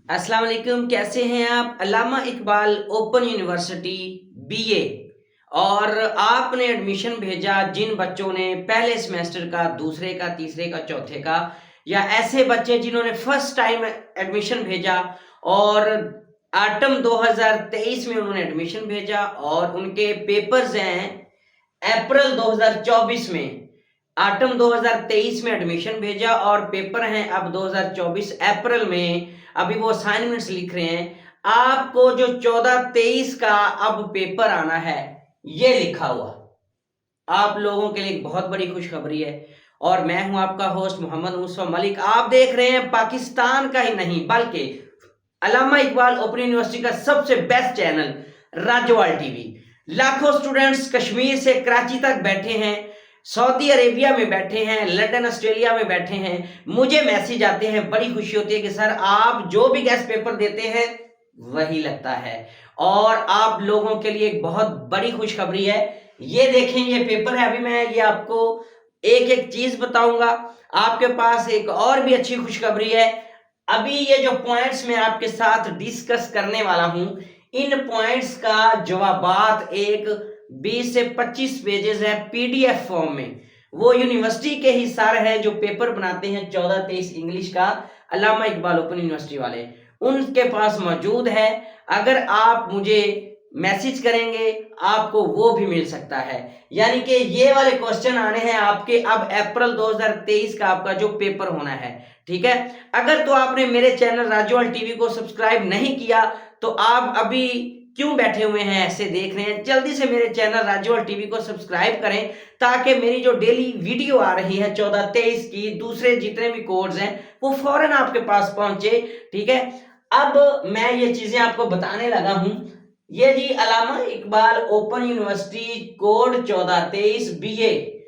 अस्सलाम वालेकुम, कैसे हैं आप? अल्लामा इकबाल ओपन यूनिवर्सिटी बीए। और आपने एडमिशन भेजा जिन बच्चों ने पहले सेमेस्टर का, दूसरे का, तीसरे का, चौथे का, या ऐसे बच्चे जिन्होंने फर्स्ट टाइम एडमिशन भेजा और ऑटम 2023 में उन्होंने एडमिशन भेजा और उनके पेपर्स हैं अप्रैल 2024 में। ऑटम 2023 में एडमिशन भेजा और पेपर हैं अब 2024 अप्रैल में। अभी वो असाइनमेंट्स लिख रहे हैं। आपको जो 14-23 का अब पेपर आना है, ये लिखा हुआ आप लोगों के लिए एक बहुत बड़ी खुशखबरी है। और मैं हूं आपका होस्ट मोहम्मद मुस्तफा मलिक। आप देख रहे हैं पाकिस्तान का ही नहीं बल्कि अल्लामा इकबाल ओपन यूनिवर्सिटी का सबसे बेस्ट चैनल राज्यवाल टीवी। लाखों स्टूडेंट्स कश्मीर से कराची तक बैठे हैं, सऊदी अरेबिया में बैठे हैं, लंदन ऑस्ट्रेलिया में बैठे हैं। मुझे मैसेज आते हैं, बड़ी खुशी होती है कि सर आप जो भी गेस्ट पेपर देते हैं वही लगता है। और आप लोगों के लिए एक बहुत बड़ी खुशखबरी है। ये देखें, ये पेपर है। अभी मैं ये आपको एक एक चीज बताऊंगा। आपके पास एक और भी अच्छी खुशखबरी है। अभी ये जो पॉइंट्स मैं आपके साथ डिस्कस करने वाला हूं, इन पॉइंट्स का जवाबात एक 20 से 25 पेजेस है पीडीएफ फॉर्म में। वो यूनिवर्सिटी के ही सर है जो पेपर बनाते हैं 14-23 इंग्लिश का, अल्लामा इकबाल ओपन यूनिवर्सिटी वाले, उनके पास मौजूद है। अगर आप मुझे मैसेज करेंगे आपको वो भी मिल सकता है। यानी कि ये वाले क्वेश्चन आने हैं आपके अब अप्रैल 2023 का आपका जो पेपर होना है। ठीक है, अगर तो आपने मेरे चैनल राज्यवाल टीवी को सब्सक्राइब नहीं किया तो आप अभी क्यों बैठे हुए हैं ऐसे देख रहे हैं? जल्दी से मेरे चैनल राज्यवाल टीवी को सब्सक्राइब करें ताकि मेरी जो डेली वीडियो आ रही है 14-23 की, दूसरे जितने भी कोड्स हैं वो फौरन आपके पास पहुंचे। ठीक है, अब मैं ये चीजें आपको बताने लगा हूं। ये जी Allama Iqbal open university code 1423 BA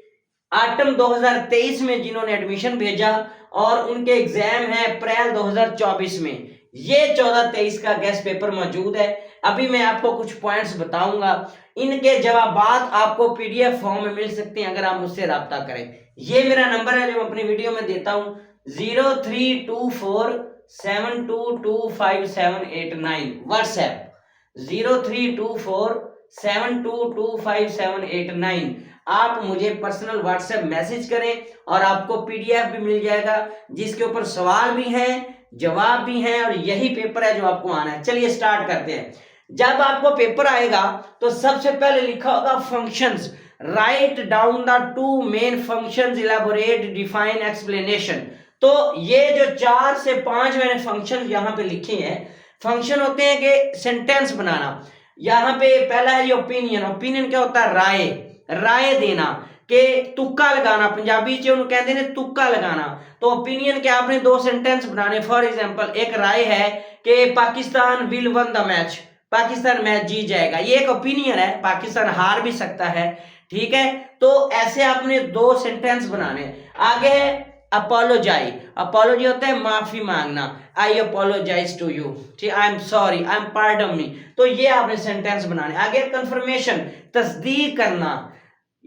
autumn 2023 में जिन्होंने एडमिशन भेजा और उनके एग्जाम है अप्रैल 2024 में, ये 14-23 का गेस्ट पेपर मौजूद है। अभी मैं आपको कुछ पॉइंट्स बताऊंगा, इनके जवाबात आपको पीडीएफ फॉर्म में मिल सकते हैं अगर आप मुझसे रब्ता करें। ये मेरा नंबर है जो मैं अपनी वीडियो में देता हूं, 0324722579 व्हाट्सएप 0324722579। आप मुझे पर्सनल व्हाट्सएप मैसेज करें और आपको पीडीएफ भी मिल जाएगा जिसके ऊपर सवाल भी हैं, जवाब भी हैं और यही पेपर है जो आपको आना है। चलिए स्टार्ट करते हैं। जब आपको पेपर आएगा तो सबसे पहले लिखा होगा functions. Write down the two main functions, elaborate, define, explanation. तो ये जो 4 से 5 मैंने फंक्शन यहां पे लिखे हैं, फंक्शन होते हैं कि सेंटेंस बनाना। यहां पे पहला है ओपिनियन। ओपिनियन क्या होता है? राय, राय देना, के तुक्का लगाना। पंजाबी च उन्होंने कहते हैं तुक्का लगाना। तो ओपिनियन के आपने 2 सेंटेंस बनाने। फॉर एग्जांपल एक राय है कि Pakistan will won the match, Pakistan match जीत जाएगा, ये एक ओपिनियन है, पाकिस्तान हार भी सकता है। ठीक है, तो ऐसे आपने 2 सेंटेंस बनाने। आगे है अपोलोजाई। अपोलॉजी होता है माफी मांगना, आई अपोलोजाइज टू यू, ठीक, I am sorry, I am pardon me. तो ये आपने सेंटेंस बनाने। आगे कंफर्मेशन, तस्दीक करना,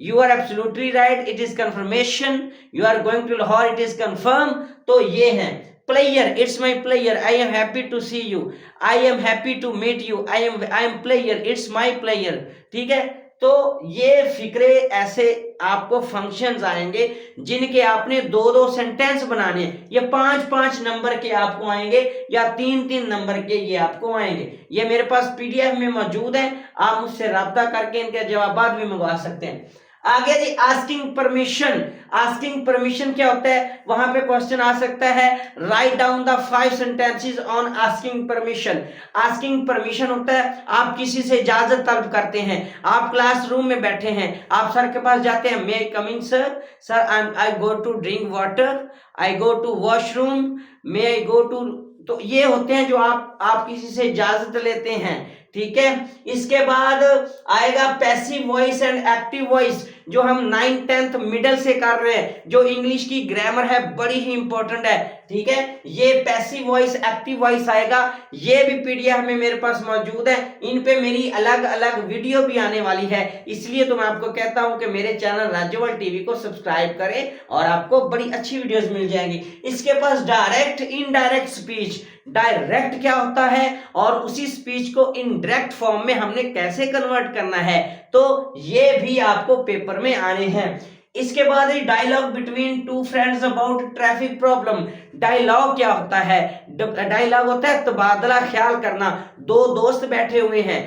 you are absolutely right, it is confirmation, you are going to Lahore, it is confirm. तो ये है pleasure, it's my pleasure, I am happy to see you, I am happy to meet you, I am pleasure, it's my pleasure. ठीक है, तो ये फिक्रे ऐसे आपको functions आएंगे जिनके आपने 2-2 सेंटेंस बनाने। ये 5-5 नंबर के आपको आएंगे या 3-3 नंबर के ये आपको आएंगे। ये मेरे पास पीडीएफ में मौजूद है, आप मुझसे राब्ता करके इनके जवाब भी मंगवा सकते हैं। आगे जी आस्किंग परमिशन। आस्किंग परमिशन क्या होता है? वहां पे क्वेश्चन आ सकता है write down the 5 sentences on asking permission. Asking permission होता है आप किसी से इजाजत तलब करते हैं। आप क्लासरूम में बैठे हैं, आप सर के पास जाते हैं, may I come in sir, sir I go to drink water, I go to washroom, may I go to. तो ये होते हैं जो आप किसी से इजाजत लेते हैं। ठीक है, इसके बाद आएगा passive voice and active voice, जो हम 9th 10th मिडिल से कर रहे हैं, जो इंग्लिश की ग्रामर है बड़ी ही इंपॉर्टेंट है। ठीक है, ये पैसिव वॉइस एक्टिव वॉइस आएगा, ये भी पीडीएफ में मेरे पास मौजूद है। इन पे मेरी अलग अलग वीडियो भी आने वाली है, इसलिए तो मैं आपको कहता हूं कि मेरे चैनल राज्यवाल टीवी को सब्सक्राइब करें और आपको बड़ी अच्छी वीडियोस मिल जाएंगी। इसके पास डायरेक्ट इनडायरेक्ट स्पीच, डायरेक्ट क्या होता है और उसी स्पीच को इनडायरेक्ट फॉर्म में हमने कैसे कन्वर्ट करना है, तो ये भी आपको पेपर में आने हैं। इसके बाद dialogue between two friends about traffic problem. Dialogue क्या होता है? डायलॉग होता है तबादला ख्याल करना। दो दोस्त बैठे हुए हैं,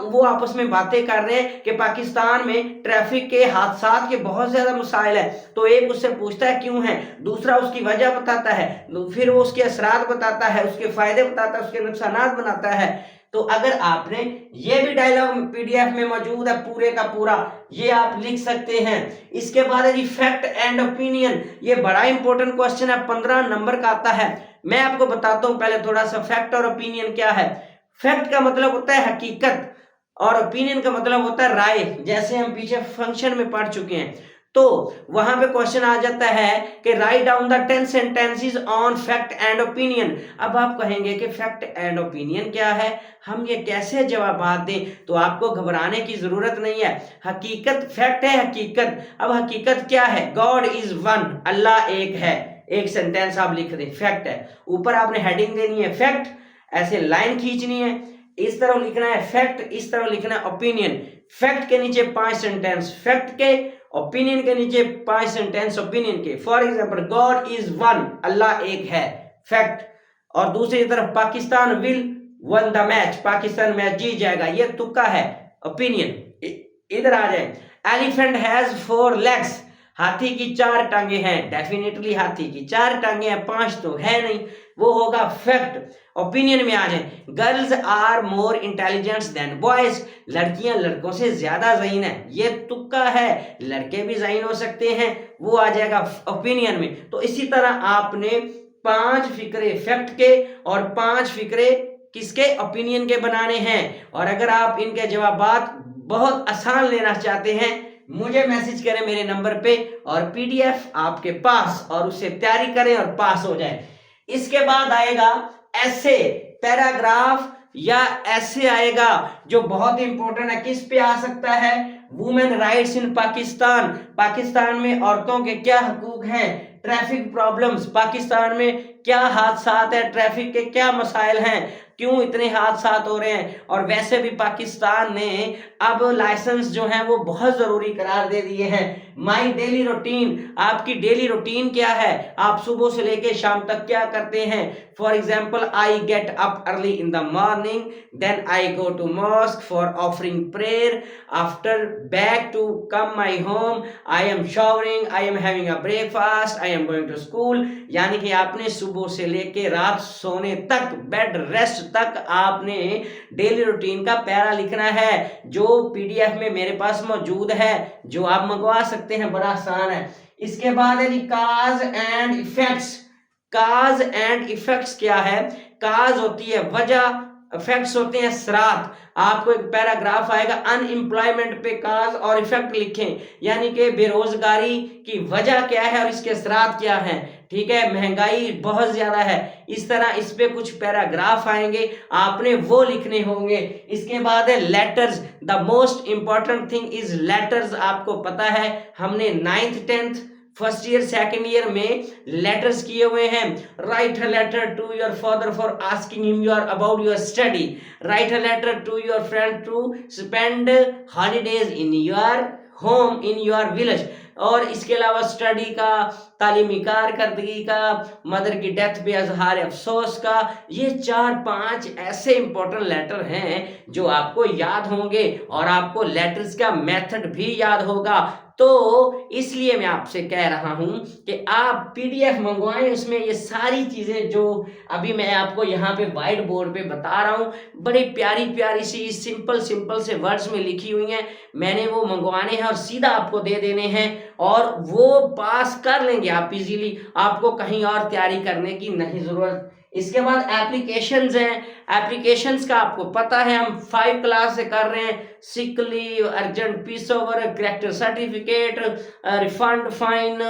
वो आपस में बातें कर रहे हैं कि पाकिस्तान में ट्रैफिक के हादसात के बहुत ज्यादा मसाइल है। तो एक उससे पूछता है क्यों है, दूसरा उसकी वजह बताता है, फिर वो उसके असरात बताता है, उसके फायदे बताता है, उसके नुकसानात बनाता है। तो अगर आपने ये भी डायलॉग पीडीएफ में मौजूद है पूरे का पूरा, ये आप लिख सकते हैं। इसके बाद है जी फैक्ट एंड ओपिनियन। ये बड़ा इंपॉर्टेंट क्वेश्चन है, 15 नंबर का आता है। मैं आपको बताता हूं पहले थोड़ा सा फैक्ट और ओपिनियन क्या है। फैक्ट का मतलब होता है हकीकत और ओपिनियन का मतलब होता है राय, जैसे हम पीछे फंक्शन में पढ़ चुके हैं। तो वहां पे क्वेश्चन आ जाता है कि write down the 10 sentences on fact and opinion. अब आप कहेंगे कि फैक्ट एंड ओपिनियन क्या है, हम ये कैसे जवाब दें? तो आपको घबराने की जरूरत नहीं है। हकीकत फैक्ट है हकीकत। अब हकीकत क्या है? गॉड इज वन, अल्लाह एक है। एक सेंटेंस आप लिख दें, फैक्ट है। ऊपर आपने हेडिंग देनी है फैक्ट, ऐसे लाइन खींचनी है, इस तरह लिखना है फैक्ट, इस तरह लिखना है ओपिनियन। फैक्ट के नीचे 5 सेंटेंस फैक्ट के, ओपिनियन के नीचे 5 सेंटेंस ओपिनियन के। For example God is one, Allah एक है, फैक्ट। और दूसरी तरफ Pakistan will won the match, Pakistan match जीत जाएगा, ये तुक्का है, ओपिनियन। इधर आ जाए, एलिफेंट हैज 4 लेग्स, हाथी की 4 टांगे हैं। डेफिनेटली हाथी की 4 टांगे हैं, 5 तो है नहीं, वो होगा फैक्ट। ओपिनियन में आ जाए, girls are more intelligent than boys, लड़कियां लड़कों से ज्यादा ज़हीन है, ये तुक्का है, लड़के भी ज़हीन हो सकते हैं, वो आ जाएगा ओपिनियन में। तो इसी तरह आपने 5 फिक्रे फैक्ट के और 5 फिक्रे किसके? ओपिनियन के बनाने हैं। और अगर आप इनके जवाबात बहुत आसान लेना चाहते हैं, मुझे मैसेज करें मेरे नंबर पे और पीडीएफ आपके पास, और उससे तैयारी करें और पास हो जाए। इसके बाद आएगा ऐसे, पैराग्राफ या ऐसे आएगा जो बहुत इंपॉर्टेंट है। किस पे आ सकता है? वुमेन राइट्स इन पाकिस्तान, पाकिस्तान में औरतों के क्या हकूक हैं, ट्रैफिक प्रॉब्लम्स, पाकिस्तान में क्या हादसात है, ट्रैफिक के क्या मसाइल हैं, क्यों इतने हादसात हो रहे हैं। और वैसे भी पाकिस्तान ने अब लाइसेंस जो है वो बहुत जरूरी करार दे दिए हैं। माई डेली रूटीन, आपकी डेली रूटीन क्या है, आप सुबह से लेके शाम तक क्या करते हैं। For example I get up early in the morning, then I go to mosque for offering prayer, after back to come my home, I am showering, I am having a breakfast, I am going to school. यानी कि आपने सुबह से लेके रात सोने तक, bed rest तक आपने डेली रूटीन का पैरा लिखना है, जो पीडीएफ में मेरे पास मौजूद है, जो आप मंगवा सकते हैं, बड़ा आसान है। इसके बाद है जी cause and effects. Cause and effects क्या है? काज होती है वजह, इफेक्ट्स होते हैं असरात। आपको एक पैराग्राफ आएगा, अनएम्प्लॉयमेंट पे काज और इफेक्ट लिखें, यानी कि बेरोजगारी की वजह क्या है और इसके असरात क्या हैं। ठीक है, महंगाई बहुत ज्यादा है, इस तरह इस पे कुछ पैराग्राफ आएंगे, आपने वो लिखने होंगे। इसके बाद है letters, the most important thing is letters. आपको पता है हमने 9th 10th first year second year में लेटर्स किए हुए हैं। Write a letter to your father for asking him your about your study, write a letter to your friend to spend holidays in your home in your village. और इसके अलावा study का, तालीमी कारकर्दगी का, मदर की डेथ पे अजहार अफसोस का, ये 4-5 ऐसे इंपॉर्टेंट लेटर हैं जो आपको याद होंगे और आपको लेटर्स का मेथड भी याद होगा। तो इसलिए मैं आपसे कह रहा हूं कि आप पीडीएफ मंगवाएं, उसमें ये सारी चीजें जो अभी मैं आपको यहाँ पे व्हाइट बोर्ड पे बता रहा हूँ, बड़ी प्यारी प्यारी सी सिंपल सिंपल से वर्ड्स में लिखी हुई हैं, मैंने वो मंगवाने हैं और सीधा आपको दे देने हैं, और वो पास कर लेंगे आप इजीली, आपको कहीं और तैयारी करने की नहीं जरूरत। इसके बाद एप्लीकेशंस हैं, एप्लीकेशंस का आपको पता है हम 5 क्लास से कर रहे हैं, sick leave, urgent peace over, character certificate, refund fine,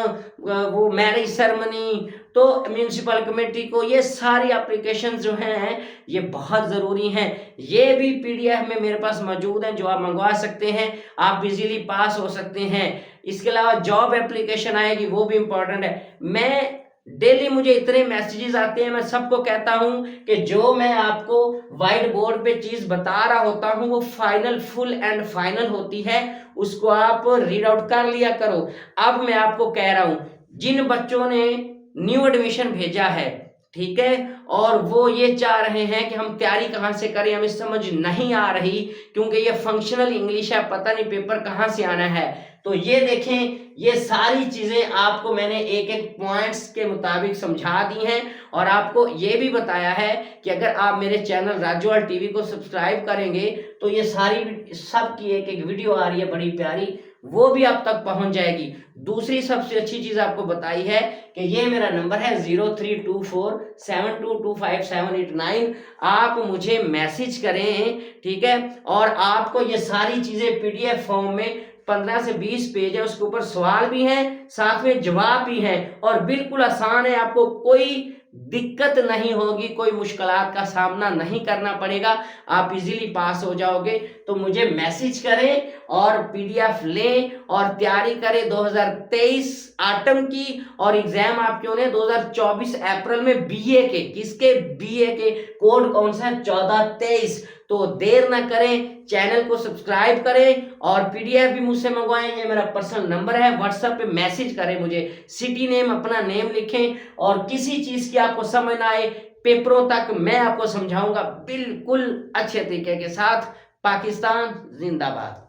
वो मैरिज सेरेमनी, तो म्यूनिसिपल कमेटी को, ये सारी एप्लीकेशन जो हैं ये बहुत ज़रूरी हैं। ये भी पीडीएफ में मेरे पास मौजूद हैं जो आप मंगवा सकते हैं, आप इजीली पास हो सकते हैं। इसके अलावा जॉब एप्लीकेशन आएगी, वो भी इम्पोर्टेंट है। मैं डेली मुझे इतने मैसेजेस आते हैं, मैं सबको कहता हूं कि जो मैं आपको व्हाइट बोर्ड पे चीज बता रहा होता हूं वो फाइनल, फुल एंड फाइनल होती है, उसको आप रीड आउट कर लिया करो। अब मैं आपको कह रहा हूं, जिन बच्चों ने न्यू एडमिशन भेजा है, ठीक है, और वो ये चाह रहे हैं कि हम तैयारी कहाँ से करें, हमें समझ नहीं आ रही क्योंकि ये फंक्शनल इंग्लिश है, पता नहीं पेपर कहाँ से आना है, तो ये देखें, ये सारी चीजें आपको मैंने एक एक पॉइंट्स के मुताबिक समझा दी हैं, और आपको ये भी बताया है कि अगर आप मेरे चैनल राजूवाल टीवी को सब्सक्राइब करेंगे तो ये सारी सब की एक एक वीडियो आ रही है बड़ी प्यारी, वो भी आप तक पहुंच जाएगी। दूसरी सबसे अच्छी चीज आपको बताई है कि ये मेरा नंबर है 032472257889, आप मुझे मैसेज करें, ठीक है, और आपको ये सारी चीजें पीडीएफ फॉर्म में 15 से 20 पेज है, उसके ऊपर सवाल भी हैं, साथ में जवाब भी हैं, और बिल्कुल आसान है, आपको कोई दिक्कत नहीं होगी, कोई मुश्किलात का सामना नहीं करना पड़ेगा, आप इजीली पास हो जाओगे। तो मुझे मैसेज करें और पीडीएफ लें और तैयारी करें 2023 आटम की, और एग्जाम आपके होने 2024 अप्रैल में बीए के, किसके, बीए के, कोड कौन सा है, 1423। तो देर ना करें, चैनल को सब्सक्राइब करें और पीडीएफ भी मुझसे मंगवाएं, ये मेरा पर्सनल नंबर है, व्हाट्सएप पे मैसेज करें मुझे, सिटी नेम, अपना नेम लिखें, और किसी चीज की आपको समझ ना आए, पेपरों तक मैं आपको समझाऊंगा बिल्कुल अच्छे तरीके के साथ। पाकिस्तान जिंदाबाद।